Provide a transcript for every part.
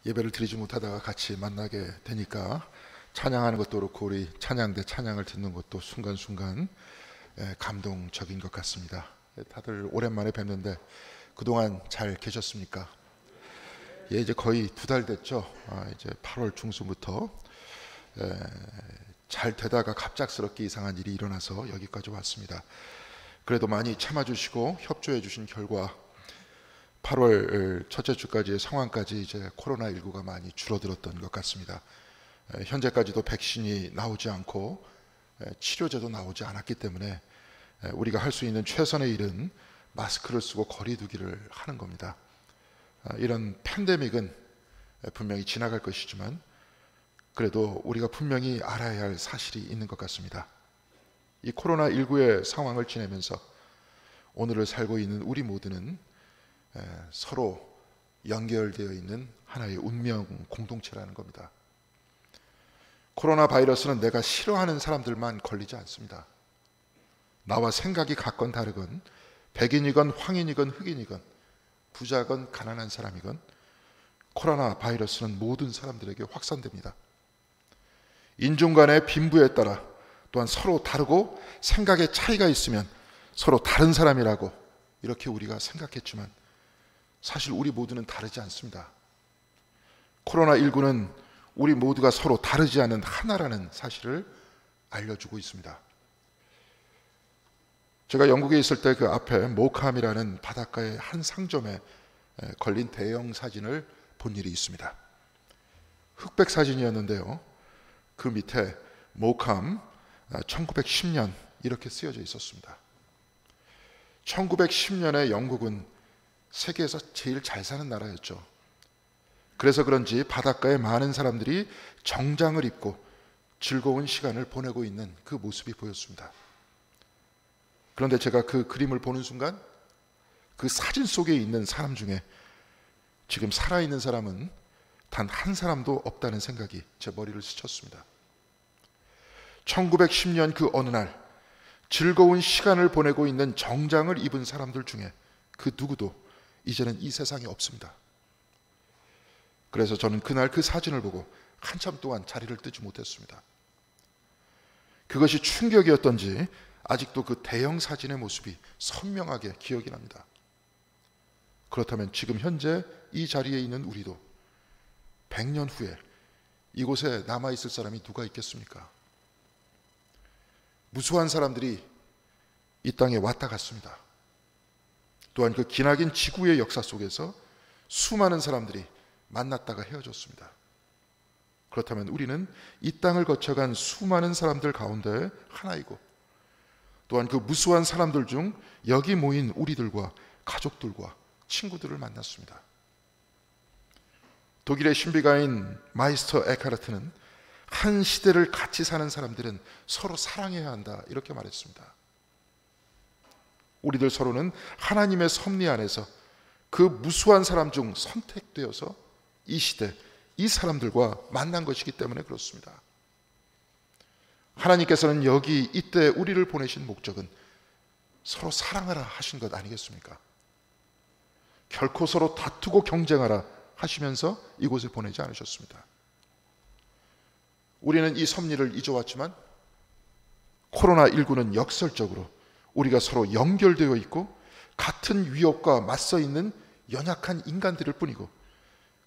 예배를 드리지 못하다가 같이 만나게 되니까 찬양하는 것도 그렇고 우리 찬양대 찬양을 듣는 것도 순간순간 감동적인 것 같습니다. 다들 오랜만에 뵙는데 그동안 잘 계셨습니까? 이제 거의 2달 됐죠. 이제 8월 중순부터 잘 되다가 갑작스럽게 이상한 일이 일어나서 여기까지 왔습니다. 그래도 많이 참아주시고 협조해 주신 결과 8월 첫째 주까지의 상황까지 이제 코로나19가 많이 줄어들었던 것 같습니다. 현재까지도 백신이 나오지 않고 치료제도 나오지 않았기 때문에 우리가 할 수 있는 최선의 일은 마스크를 쓰고 거리 두기를 하는 겁니다. 이런 팬데믹은 분명히 지나갈 것이지만 그래도 우리가 분명히 알아야 할 사실이 있는 것 같습니다. 이 코로나19의 상황을 지내면서 오늘을 살고 있는 우리 모두는 서로 연결되어 있는 하나의 운명 공동체라는 겁니다. 코로나 바이러스는 내가 싫어하는 사람들만 걸리지 않습니다. 나와 생각이 같건 다르건 백인이건 황인이건 흑인이건 부자건 가난한 사람이건 코로나 바이러스는 모든 사람들에게 확산됩니다. 인종 간의 빈부에 따라 또한 서로 다르고 생각의 차이가 있으면 서로 다른 사람이라고 이렇게 우리가 생각했지만 사실 우리 모두는 다르지 않습니다. 코로나19는 우리 모두가 서로 다르지 않은 하나라는 사실을 알려주고 있습니다. 제가 영국에 있을 때 그 앞에 모캄이라는 바닷가의 한 상점에 걸린 대형 사진을 본 일이 있습니다. 흑백 사진이었는데요. 그 밑에 모캄 1910년 이렇게 쓰여져 있었습니다. 1910년에 영국은 세계에서 제일 잘 사는 나라였죠. 그래서 그런지 바닷가에 많은 사람들이 정장을 입고 즐거운 시간을 보내고 있는 그 모습이 보였습니다. 그런데 제가 그 그림을 보는 순간 그 사진 속에 있는 사람 중에 지금 살아있는 사람은 단 한 사람도 없다는 생각이 제 머리를 스쳤습니다. 1910년 그 어느 날 즐거운 시간을 보내고 있는 정장을 입은 사람들 중에 그 누구도 이제는 이 세상에 없습니다. 그래서 저는 그날 그 사진을 보고 한참 동안 자리를 뜨지 못했습니다. 그것이 충격이었던지 아직도 그 대형 사진의 모습이 선명하게 기억이 납니다. 그렇다면 지금 현재 이 자리에 있는 우리도 100년 후에 이곳에 남아있을 사람이 누가 있겠습니까? 무수한 사람들이 이 땅에 왔다 갔습니다. 또한 그 기나긴 지구의 역사 속에서 수많은 사람들이 만났다가 헤어졌습니다. 그렇다면 우리는 이 땅을 거쳐간 수많은 사람들 가운데 하나이고 또한 그 무수한 사람들 중 여기 모인 우리들과 가족들과 친구들을 만났습니다. 독일의 신비가인 마이스터 에카르트는 한 시대를 같이 사는 사람들은 서로 사랑해야 한다 이렇게 말했습니다. 우리들 서로는 하나님의 섭리 안에서 그 무수한 사람 중 선택되어서 이 시대, 이 사람들과 만난 것이기 때문에 그렇습니다. 하나님께서는 여기 이때 우리를 보내신 목적은 서로 사랑하라 하신 것 아니겠습니까? 결코 서로 다투고 경쟁하라 하시면서 이곳에 보내지 않으셨습니다. 우리는 이 섭리를 잊어왔지만 코로나19는 역설적으로 우리가 서로 연결되어 있고 같은 위협과 맞서 있는 연약한 인간들일 뿐이고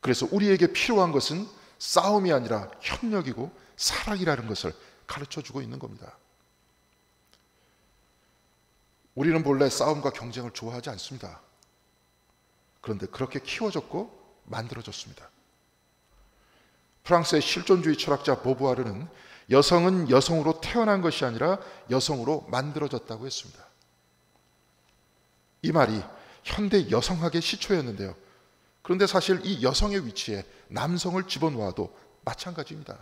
그래서 우리에게 필요한 것은 싸움이 아니라 협력이고 사랑이라는 것을 가르쳐주고 있는 겁니다. 우리는 본래 싸움과 경쟁을 좋아하지 않습니다. 그런데 그렇게 키워졌고 만들어졌습니다. 프랑스의 실존주의 철학자 보부아르는 여성은 여성으로 태어난 것이 아니라 여성으로 만들어졌다고 했습니다. 이 말이 현대 여성학의 시초였는데요. 그런데 사실 이 여성의 위치에 남성을 집어넣어도 마찬가지입니다.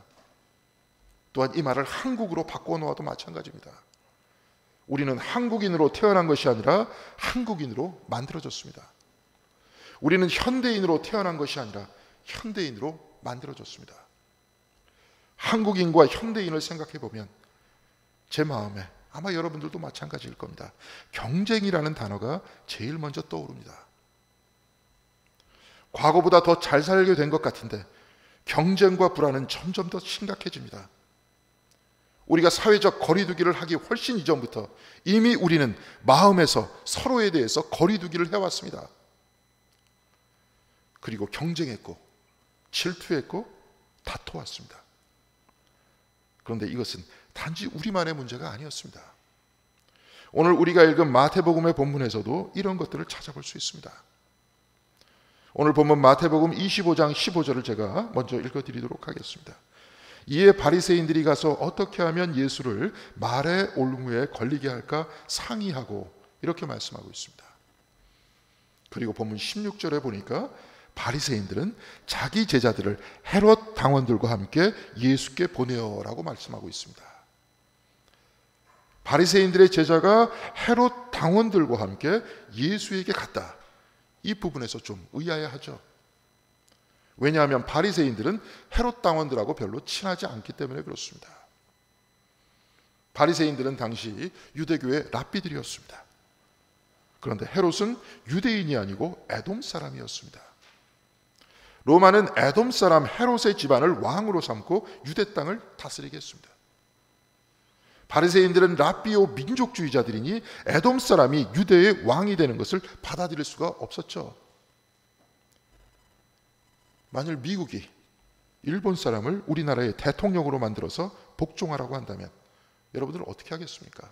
또한 이 말을 한국으로 바꿔놓아도 마찬가지입니다. 우리는 한국인으로 태어난 것이 아니라 한국인으로 만들어졌습니다. 우리는 현대인으로 태어난 것이 아니라 현대인으로 만들어졌습니다. 한국인과 현대인을 생각해 보면 제 마음에 아마 여러분들도 마찬가지일 겁니다. 경쟁이라는 단어가 제일 먼저 떠오릅니다. 과거보다 더 잘 살게 된 것 같은데 경쟁과 불안은 점점 더 심각해집니다. 우리가 사회적 거리두기를 하기 훨씬 이전부터 이미 우리는 마음에서 서로에 대해서 거리두기를 해왔습니다. 그리고 경쟁했고 질투했고 다퉈왔습니다. 그런데 이것은 단지 우리만의 문제가 아니었습니다. 오늘 우리가 읽은 마태복음의 본문에서도 이런 것들을 찾아볼 수 있습니다. 오늘 본문 마태복음 25장 15절을 제가 먼저 읽어드리도록 하겠습니다. 이에 바리새인들이 가서 어떻게 하면 예수를 말의 올무에 걸리게 할까 상의하고 이렇게 말씀하고 있습니다. 그리고 본문 16절에 보니까 바리새인들은 자기 제자들을 헤롯 당원들과 함께 예수께 보내어라고 말씀하고 있습니다. 바리새인들의 제자가 헤롯 당원들과 함께 예수에게 갔다. 이 부분에서 좀 의아해하죠. 왜냐하면 바리새인들은 헤롯 당원들하고 별로 친하지 않기 때문에 그렇습니다. 바리새인들은 당시 유대교의 랍비들이었습니다. 그런데 헤롯은 유대인이 아니고 에돔 사람이었습니다. 로마는 에돔 사람 헤롯의 집안을 왕으로 삼고 유대 땅을 다스리게 했습니다. 바리새인들은 랍비오 민족주의자들이니 에돔 사람이 유대의 왕이 되는 것을 받아들일 수가 없었죠. 만일 미국이 일본 사람을 우리나라의 대통령으로 만들어서 복종하라고 한다면 여러분들은 어떻게 하겠습니까?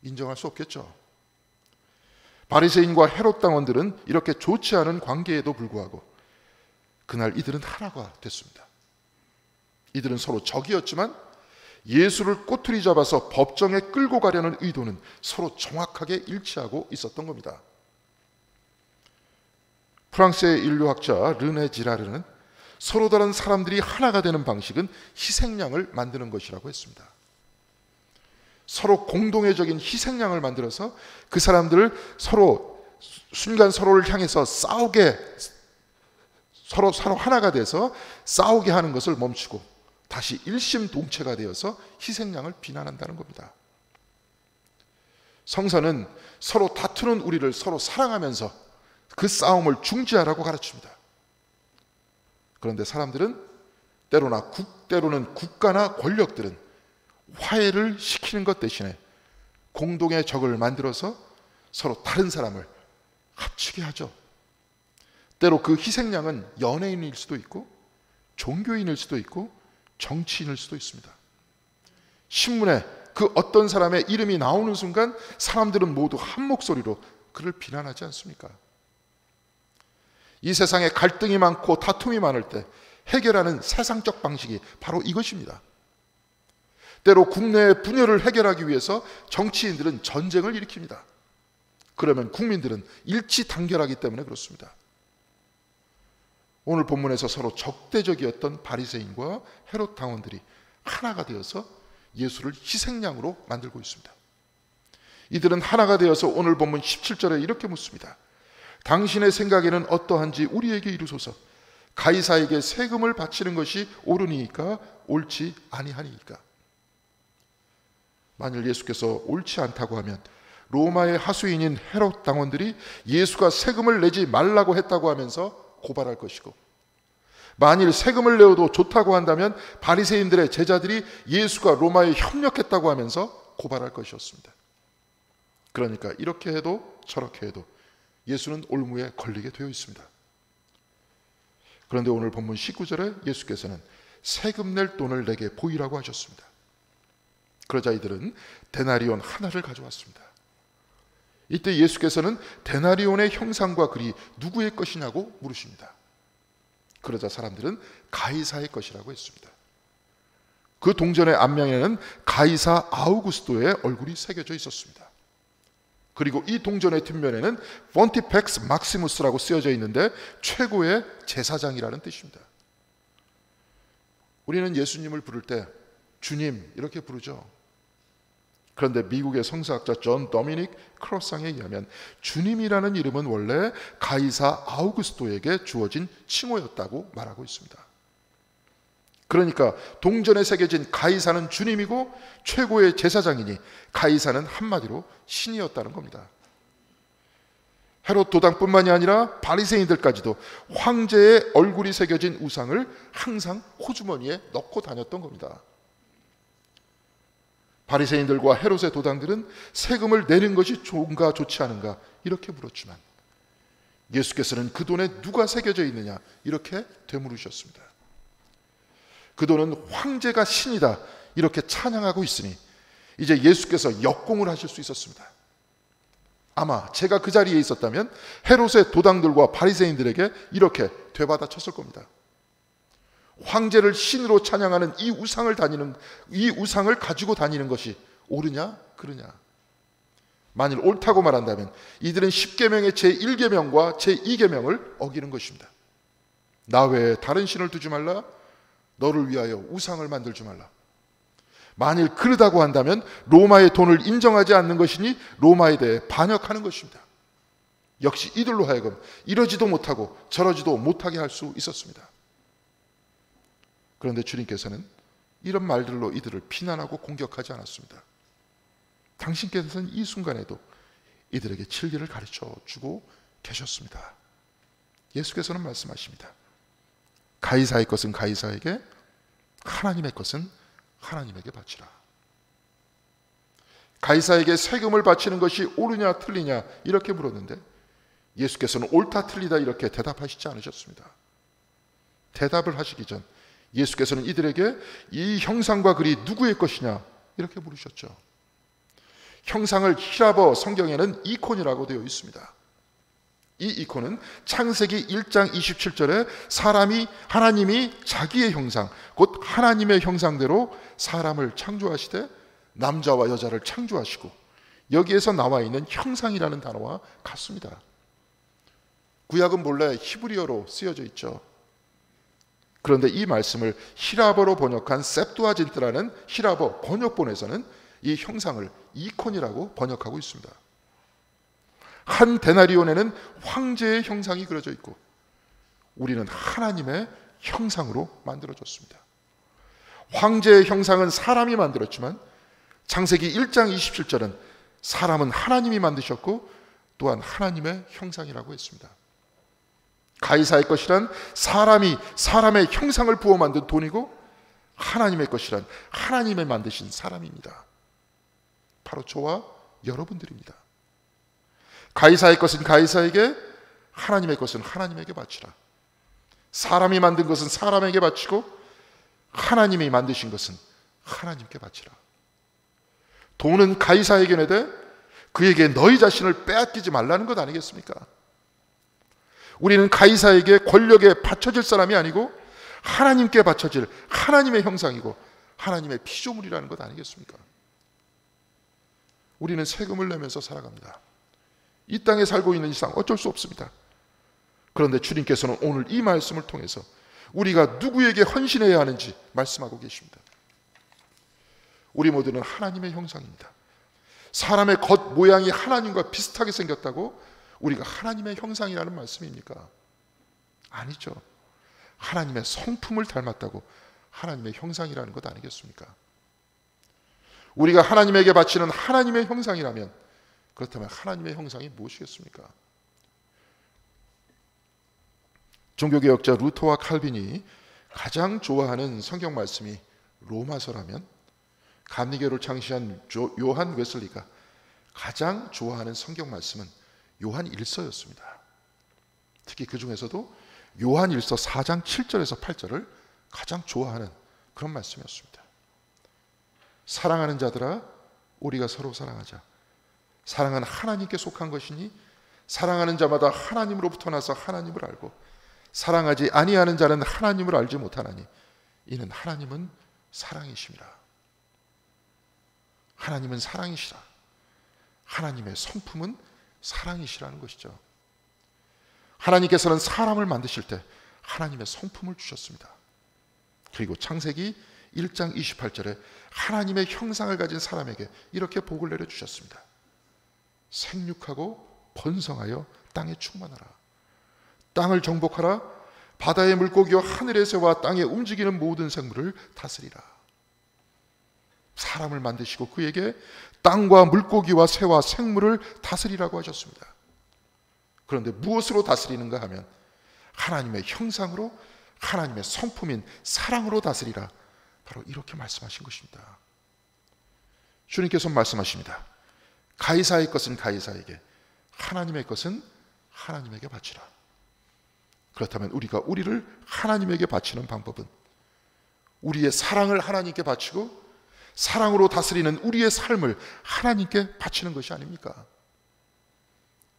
인정할 수 없겠죠. 바리새인과 헤롯 당원들은 이렇게 좋지 않은 관계에도 불구하고 그날 이들은 하나가 됐습니다. 이들은 서로 적이었지만 예수를 꼬투리 잡아서 법정에 끌고 가려는 의도는 서로 정확하게 일치하고 있었던 겁니다. 프랑스의 인류학자 르네 지라르는 서로 다른 사람들이 하나가 되는 방식은 희생양을 만드는 것이라고 했습니다. 서로 공동회적인 희생양을 만들어서 그 사람들을 서로 순간 서로를 향해서 싸우게 서로 하나가 돼서 싸우게 하는 것을 멈추고 다시 일심동체가 되어서 희생양을 비난한다는 겁니다. 성서는 서로 다투는 우리를 서로 사랑하면서 그 싸움을 중지하라고 가르칩니다. 그런데 사람들은 때로는 국가나 권력들은 화해를 시키는 것 대신에 공동의 적을 만들어서 서로 다른 사람을 합치게 하죠. 때로 그 희생양은 연예인일 수도 있고 종교인일 수도 있고 정치인일 수도 있습니다. 신문에 그 어떤 사람의 이름이 나오는 순간 사람들은 모두 한 목소리로 그를 비난하지 않습니까? 이 세상에 갈등이 많고 다툼이 많을 때 해결하는 세상적 방식이 바로 이것입니다. 때로 국내의 분열을 해결하기 위해서 정치인들은 전쟁을 일으킵니다. 그러면 국민들은 일치단결하기 때문에 그렇습니다. 오늘 본문에서 서로 적대적이었던 바리새인과 헤롯 당원들이 하나가 되어서 예수를 희생양으로 만들고 있습니다. 이들은 하나가 되어서 오늘 본문 17절에 이렇게 묻습니다. 당신의 생각에는 어떠한지 우리에게 이루소서. 가이사에게 세금을 바치는 것이 옳으니까 옳지 아니하니까. 만일 예수께서 옳지 않다고 하면 로마의 하수인인 헤롯 당원들이 예수가 세금을 내지 말라고 했다고 하면서 고발할 것이고, 만일 세금을 내어도 좋다고 한다면 바리새인들의 제자들이 예수가 로마에 협력했다고 하면서 고발할 것이었습니다. 그러니까 이렇게 해도 저렇게 해도 예수는 올무에 걸리게 되어 있습니다. 그런데 오늘 본문 19절에 예수께서는 세금 낼 돈을 내게 보이라고 하셨습니다. 그러자 이들은 데나리온 하나를 가져왔습니다. 이때 예수께서는 데나리온의 형상과 글이 누구의 것이냐고 물으십니다. 그러자 사람들은 가이사의 것이라고 했습니다. 그 동전의 앞면에는 가이사 아우구스토의 얼굴이 새겨져 있었습니다. 그리고 이 동전의 뒷면에는 폰티펙스 막시무스라고 쓰여져 있는데 최고의 제사장이라는 뜻입니다. 우리는 예수님을 부를 때 주님 이렇게 부르죠. 그런데 미국의 성서학자 존 도미닉 크로상에 의하면 주님이라는 이름은 원래 가이사 아우구스토에게 주어진 칭호였다고 말하고 있습니다. 그러니까 동전에 새겨진 가이사는 주님이고 최고의 제사장이니 가이사는 한마디로 신이었다는 겁니다. 헤롯 도당뿐만이 아니라 바리새인들까지도 황제의 얼굴이 새겨진 우상을 항상 호주머니에 넣고 다녔던 겁니다. 바리새인들과 헤롯의 도당들은 세금을 내는 것이 좋은가 좋지 않은가 이렇게 물었지만 예수께서는 그 돈에 누가 새겨져 있느냐 이렇게 되물으셨습니다. 그 돈은 황제가 신이다 이렇게 찬양하고 있으니 이제 예수께서 역공을 하실 수 있었습니다. 아마 제가 그 자리에 있었다면 헤롯의 도당들과 바리새인들에게 이렇게 되받아 쳤을 겁니다. 황제를 신으로 찬양하는 이 우상을 가지고 다니는 것이 옳으냐 그르냐. 만일 옳다고 말한다면 이들은 10계명의 제1계명과 제2계명을 어기는 것입니다. 나 외에 다른 신을 두지 말라. 너를 위하여 우상을 만들지 말라. 만일 그러다고 한다면 로마의 돈을 인정하지 않는 것이니 로마에 대해 반역하는 것입니다. 역시 이들로 하여금 이러지도 못하고 저러지도 못하게 할 수 있었습니다. 그런데 주님께서는 이런 말들로 이들을 비난하고 공격하지 않았습니다. 당신께서는 이 순간에도 이들에게 진리를 가르쳐 주고 계셨습니다. 예수께서는 말씀하십니다. 가이사의 것은 가이사에게, 하나님의 것은 하나님에게 바치라. 가이사에게 세금을 바치는 것이 옳으냐 틀리냐 이렇게 물었는데 예수께서는 옳다 틀리다 이렇게 대답하시지 않으셨습니다. 대답을 하시기 전 예수께서는 이들에게 이 형상과 글이 누구의 것이냐 이렇게 물으셨죠. 형상을 히라버 성경에는 이콘이라고 되어 있습니다. 이 이콘은 창세기 1장 27절에 하나님이 자기의 형상, 곧 하나님의 형상대로 사람을 창조하시되 남자와 여자를 창조하시고 여기에서 나와 있는 형상이라는 단어와 같습니다. 구약은 본래 히브리어로 쓰여져 있죠. 그런데 이 말씀을 히라버로 번역한 셉두아진트라는 히라버 번역본에서는 이 형상을 이콘이라고 번역하고 있습니다. 한 데나리온에는 황제의 형상이 그려져 있고 우리는 하나님의 형상으로 만들어졌습니다. 황제의 형상은 사람이 만들었지만 창세기 1장 27절은 사람은 하나님이 만드셨고 또한 하나님의 형상이라고 했습니다. 가이사의 것이란 사람의 형상을 부어 만든 돈이고 하나님의 것이란 하나님의 만드신 사람입니다. 바로 저와 여러분들입니다. 가이사의 것은 가이사에게, 하나님의 것은 하나님에게 바치라. 사람이 만든 것은 사람에게 바치고 하나님이 만드신 것은 하나님께 바치라. 돈은 가이사에게 내되 그에게 너희 자신을 빼앗기지 말라는 것 아니겠습니까? 우리는 가이사에게 권력에 바쳐질 사람이 아니고 하나님께 바쳐질 하나님의 형상이고 하나님의 피조물이라는 것 아니겠습니까? 우리는 세금을 내면서 살아갑니다. 이 땅에 살고 있는 이상 어쩔 수 없습니다. 그런데 주님께서는 오늘 이 말씀을 통해서 우리가 누구에게 헌신해야 하는지 말씀하고 계십니다. 우리 모두는 하나님의 형상입니다. 사람의 겉 모양이 하나님과 비슷하게 생겼다고 우리가 하나님의 형상이라는 말씀입니까? 아니죠. 하나님의 성품을 닮았다고 하나님의 형상이라는 것 아니겠습니까? 우리가 하나님에게 바치는 하나님의 형상이라면 그렇다면 하나님의 형상이 무엇이겠습니까? 종교개혁자 루터와 칼빈이 가장 좋아하는 성경 말씀이 로마서라면 감리교를 창시한 요한 웨슬리가 가장 좋아하는 성경 말씀은 요한 1서였습니다. 특히 그 중에서도 요한 1서 4장 7절에서 8절을 가장 좋아하는 그런 말씀이었습니다. 사랑하는 자들아 우리가 서로 사랑하자. 사랑은 하나님께 속한 것이니 사랑하는 자마다 하나님으로부터 나서 하나님을 알고 사랑하지 아니하는 자는 하나님을 알지 못하나니 이는 하나님은 사랑이심이라. 하나님은 사랑이시라. 하나님의 성품은 사랑이시라는 것이죠. 하나님께서는 사람을 만드실 때 하나님의 성품을 주셨습니다. 그리고 창세기 1장 28절에 하나님의 형상을 가진 사람에게 이렇게 복을 내려주셨습니다. 생육하고 번성하여 땅에 충만하라. 땅을 정복하라. 바다의 물고기와 하늘의 새와 땅에 움직이는 모든 생물을 다스리라. 사람을 만드시고 그에게 땅과 물고기와 새와 생물을 다스리라고 하셨습니다. 그런데 무엇으로 다스리는가 하면 하나님의 형상으로, 하나님의 성품인 사랑으로 다스리라. 바로 이렇게 말씀하신 것입니다. 주님께서 말씀하십니다. 가이사의 것은 가이사에게, 하나님의 것은 하나님에게 바치라. 그렇다면 우리가 우리를 하나님에게 바치는 방법은 우리의 사랑을 하나님께 바치고 사랑으로 다스리는 우리의 삶을 하나님께 바치는 것이 아닙니까?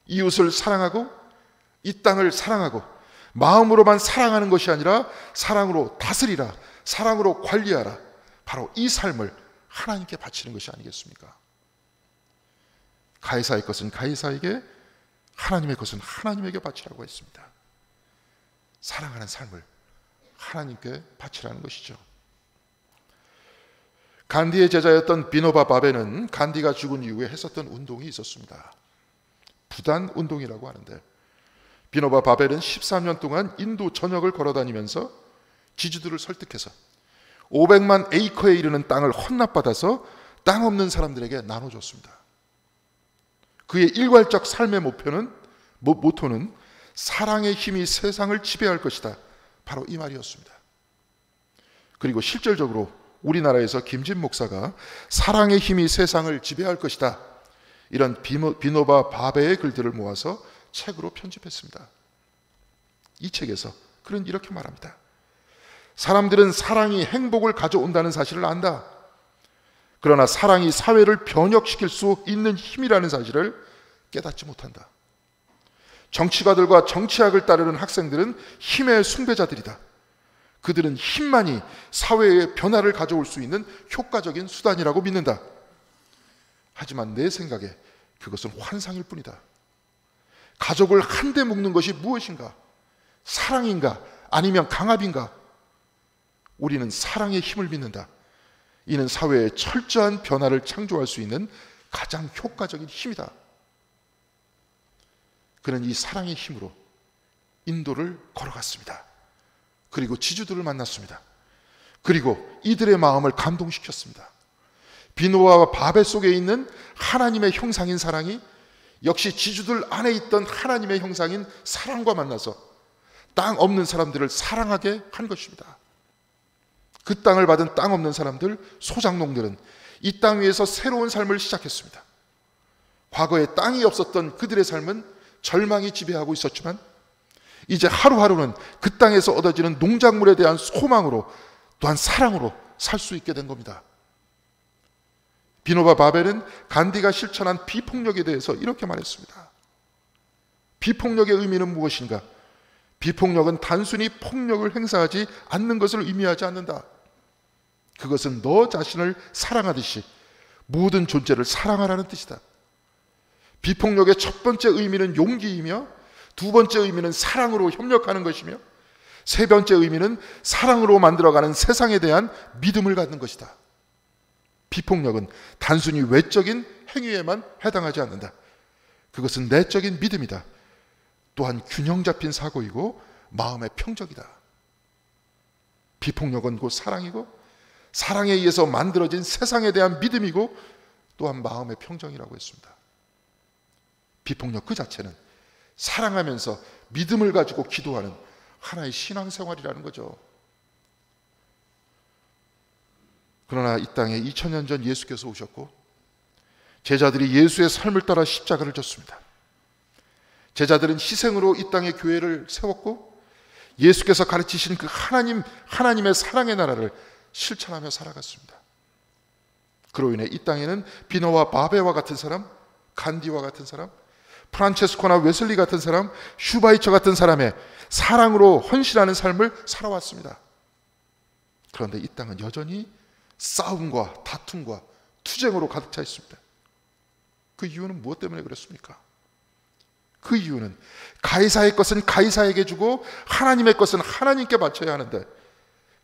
이웃을 사랑하고 이 땅을 사랑하고 마음으로만 사랑하는 것이 아니라 사랑으로 다스리라, 사랑으로 관리하라. 바로 이 삶을 하나님께 바치는 것이 아니겠습니까? 가이사의 것은 가이사에게, 하나님의 것은 하나님에게 바치라고 했습니다. 사랑하는 삶을 하나님께 바치라는 것이죠. 간디의 제자였던 비노바 바베는 간디가 죽은 이후에 했었던 운동이 있었습니다. 부단 운동이라고 하는데, 비노바 바벨은 13년 동안 인도 전역을 걸어다니면서 지주들을 설득해서 500만 에이커에 이르는 땅을 헌납받아서 땅 없는 사람들에게 나눠줬습니다. 그의 일괄적 삶의 모토는 사랑의 힘이 세상을 지배할 것이다. 바로 이 말이었습니다. 그리고 실질적으로 우리나라에서 김진 목사가 사랑의 힘이 세상을 지배할 것이다, 이런 비노바 바베의 글들을 모아서 책으로 편집했습니다. 이 책에서 그는 이렇게 말합니다. 사람들은 사랑이 행복을 가져온다는 사실을 안다. 그러나 사랑이 사회를 변혁시킬 수 있는 힘이라는 사실을 깨닫지 못한다. 정치가들과 정치학을 따르는 학생들은 힘의 숭배자들이다. 그들은 힘만이 사회의 변화를 가져올 수 있는 효과적인 수단이라고 믿는다. 하지만 내 생각에 그것은 환상일 뿐이다. 가족을 한데 묶는 것이 무엇인가? 사랑인가? 아니면 강압인가? 우리는 사랑의 힘을 믿는다. 이는 사회에 철저한 변화를 창조할 수 있는 가장 효과적인 힘이다. 그는 이 사랑의 힘으로 인도를 걸어갔습니다. 그리고 지주들을 만났습니다. 그리고 이들의 마음을 감동시켰습니다. 비노아와 바벨 속에 있는 하나님의 형상인 사랑이 역시 지주들 안에 있던 하나님의 형상인 사랑과 만나서 땅 없는 사람들을 사랑하게 한 것입니다. 그 땅을 받은 땅 없는 사람들, 소작농들은 이 땅 위에서 새로운 삶을 시작했습니다. 과거에 땅이 없었던 그들의 삶은 절망이 지배하고 있었지만 이제 하루하루는 그 땅에서 얻어지는 농작물에 대한 소망으로, 또한 사랑으로 살 수 있게 된 겁니다. 비노바 바벨은 간디가 실천한 비폭력에 대해서 이렇게 말했습니다. 비폭력의 의미는 무엇인가? 비폭력은 단순히 폭력을 행사하지 않는 것을 의미하지 않는다. 그것은 너 자신을 사랑하듯이 모든 존재를 사랑하라는 뜻이다. 비폭력의 첫 번째 의미는 용기이며, 두 번째 의미는 사랑으로 협력하는 것이며, 세 번째 의미는 사랑으로 만들어가는 세상에 대한 믿음을 갖는 것이다. 비폭력은 단순히 외적인 행위에만 해당하지 않는다. 그것은 내적인 믿음이다. 또한 균형 잡힌 사고이고 마음의 평정이다. 비폭력은 곧 사랑이고, 사랑에 의해서 만들어진 세상에 대한 믿음이고, 또한 마음의 평정이라고 했습니다. 비폭력 그 자체는 사랑하면서 믿음을 가지고 기도하는 하나의 신앙생활이라는 거죠. 그러나 이 땅에 2000년 전 예수께서 오셨고 제자들이 예수의 삶을 따라 십자가를 졌습니다. 제자들은 희생으로 이 땅에 교회를 세웠고 예수께서 가르치신 그 하나님의 사랑의 나라를 실천하며 살아갔습니다. 그로 인해 이 땅에는 비노와 바베와 같은 사람, 간디와 같은 사람, 프란체스코나 웨슬리 같은 사람, 슈바이처 같은 사람의 사랑으로 헌신하는 삶을 살아왔습니다. 그런데 이 땅은 여전히 싸움과 다툼과 투쟁으로 가득 차 있습니다. 그 이유는 무엇 때문에 그렇습니까? 그 이유는 가이사의 것은 가이사에게 주고 하나님의 것은 하나님께 바쳐야 하는데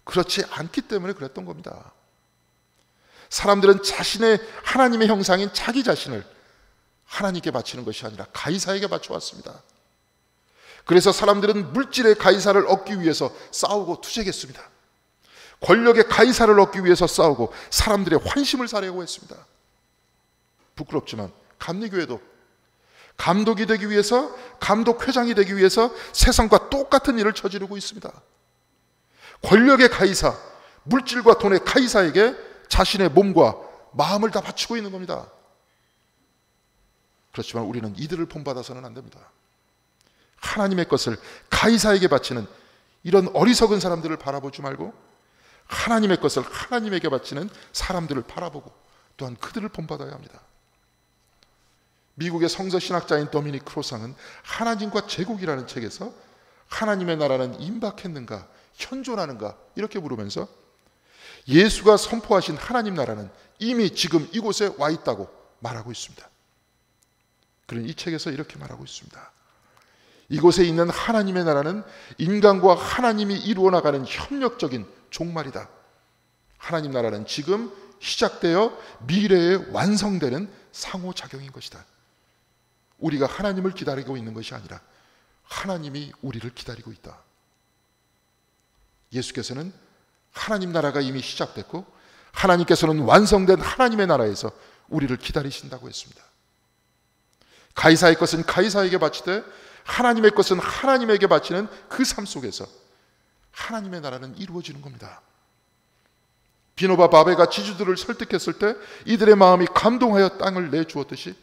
그렇지 않기 때문에 그랬던 겁니다. 사람들은 자신의 하나님의 형상인 자기 자신을 하나님께 바치는 것이 아니라 가이사에게 바쳐왔습니다. 그래서 사람들은 물질의 가이사를 얻기 위해서 싸우고 투쟁했습니다. 권력의 가이사를 얻기 위해서 싸우고 사람들의 환심을 사려고 했습니다. 부끄럽지만 감리교회도 감독이 되기 위해서, 감독회장이 되기 위해서 세상과 똑같은 일을 저지르고 있습니다. 권력의 가이사, 물질과 돈의 가이사에게 자신의 몸과 마음을 다 바치고 있는 겁니다. 그렇지만 우리는 이들을 본받아서는 안 됩니다. 하나님의 것을 가이사에게 바치는 이런 어리석은 사람들을 바라보지 말고 하나님의 것을 하나님에게 바치는 사람들을 바라보고 또한 그들을 본받아야 합니다. 미국의 성서신학자인 도미닉 크로상은 하나님과 제국이라는 책에서 하나님의 나라는 임박했는가 현존하는가 이렇게 물으면서 예수가 선포하신 하나님 나라는 이미 지금 이곳에 와 있다고 말하고 있습니다. 그는 이 책에서 이렇게 말하고 있습니다. 이곳에 있는 하나님의 나라는 인간과 하나님이 이루어 나가는 협력적인 종말이다. 하나님 나라는 지금 시작되어 미래에 완성되는 상호작용인 것이다. 우리가 하나님을 기다리고 있는 것이 아니라 하나님이 우리를 기다리고 있다. 예수께서는 하나님 나라가 이미 시작됐고 하나님께서는 완성된 하나님의 나라에서 우리를 기다리신다고 했습니다. 가이사의 것은 가이사에게 바치되 하나님의 것은 하나님에게 바치는 그 삶 속에서 하나님의 나라는 이루어지는 겁니다. 비노바 바베가 지주들을 설득했을 때 이들의 마음이 감동하여 땅을 내주었듯이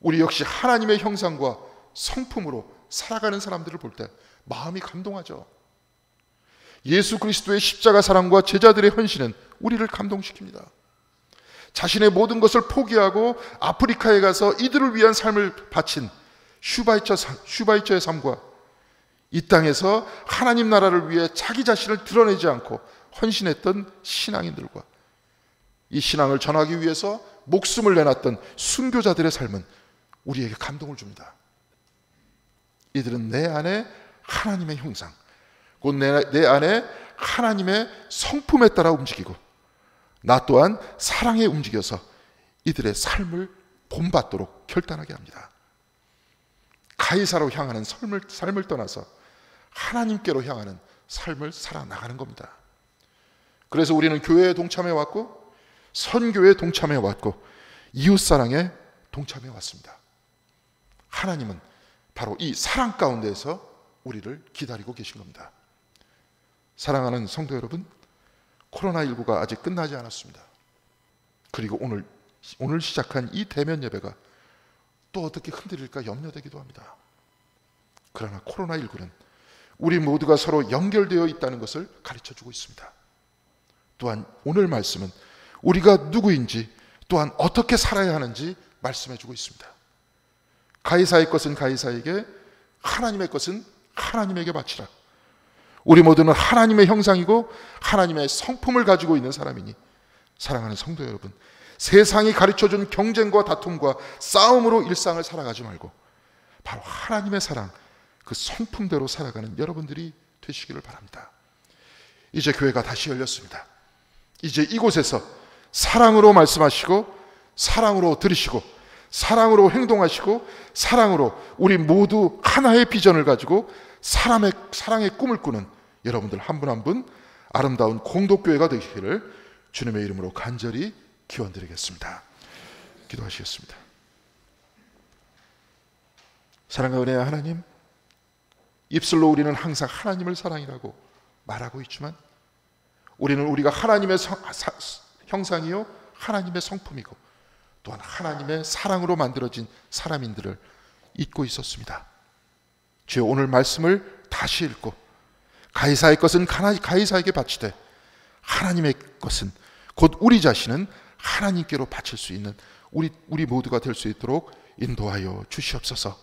우리 역시 하나님의 형상과 성품으로 살아가는 사람들을 볼 때 마음이 감동하죠. 예수 그리스도의 십자가 사랑과 제자들의 헌신은 우리를 감동시킵니다. 자신의 모든 것을 포기하고 아프리카에 가서 이들을 위한 삶을 바친 슈바이처의 삶과 이 땅에서 하나님 나라를 위해 자기 자신을 드러내지 않고 헌신했던 신앙인들과 이 신앙을 전하기 위해서 목숨을 내놨던 순교자들의 삶은 우리에게 감동을 줍니다. 이들은 내 안에 하나님의 형상, 곧 내 안에 하나님의 성품에 따라 움직이고 나 또한 사랑에 움직여서 이들의 삶을 본받도록 결단하게 합니다. 가이사로 향하는 삶을 떠나서 하나님께로 향하는 삶을 살아나가는 겁니다. 그래서 우리는 교회에 동참해 왔고 선교에 동참해 왔고 이웃사랑에 동참해 왔습니다. 하나님은 바로 이 사랑 가운데에서 우리를 기다리고 계신 겁니다. 사랑하는 성도 여러분, 코로나19가 아직 끝나지 않았습니다. 그리고 오늘 시작한 이 대면 예배가 또 어떻게 흔들릴까 염려되기도 합니다. 그러나 코로나19는 우리 모두가 서로 연결되어 있다는 것을 가르쳐주고 있습니다. 또한 오늘 말씀은 우리가 누구인지 또한 어떻게 살아야 하는지 말씀해주고 있습니다. 가이사의 것은 가이사에게, 하나님의 것은 하나님에게 바치라. 우리 모두는 하나님의 형상이고 하나님의 성품을 가지고 있는 사람이니 사랑하는 성도 여러분, 세상이 가르쳐준 경쟁과 다툼과 싸움으로 일상을 살아가지 말고 바로 하나님의 사랑, 그 성품대로 살아가는 여러분들이 되시기를 바랍니다. 이제 교회가 다시 열렸습니다. 이제 이곳에서 사랑으로 말씀하시고 사랑으로 들으시고 사랑으로 행동하시고 사랑으로 우리 모두 하나의 비전을 가지고 사랑의 꿈을 꾸는 여러분들 한 분 한 분 아름다운 공동교회가 되기를 주님의 이름으로 간절히 기원드리겠습니다. 기도하시겠습니다. 사랑과 은혜의 하나님, 입술로 우리는 항상 하나님을 사랑이라고 말하고 있지만 우리는 우리가 하나님의 형상이요 하나님의 성품이고 또한 하나님의 사랑으로 만들어진 사람인들을 잊고 있었습니다. 주여, 오늘 말씀을 다시 읽고 가이사의 것은 가이사에게 바치되 하나님의 것은 곧 우리 자신은 하나님께로 바칠 수 있는 우리 모두가 될 수 있도록 인도하여 주시옵소서.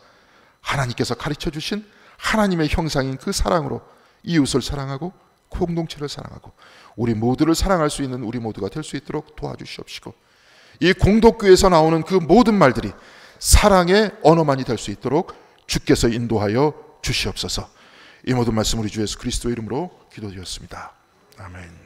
하나님께서 가르쳐 주신 하나님의 형상인 그 사랑으로 이웃을 사랑하고 공동체를 사랑하고 우리 모두를 사랑할 수 있는 우리 모두가 될 수 있도록 도와주시옵시고 이 공동교회에서 나오는 그 모든 말들이 사랑의 언어만이 될 수 있도록 주께서 인도하여 주시옵소서. 이 모든 말씀 우리 주 예수 그리스도의 이름으로 기도드렸습니다. 아멘.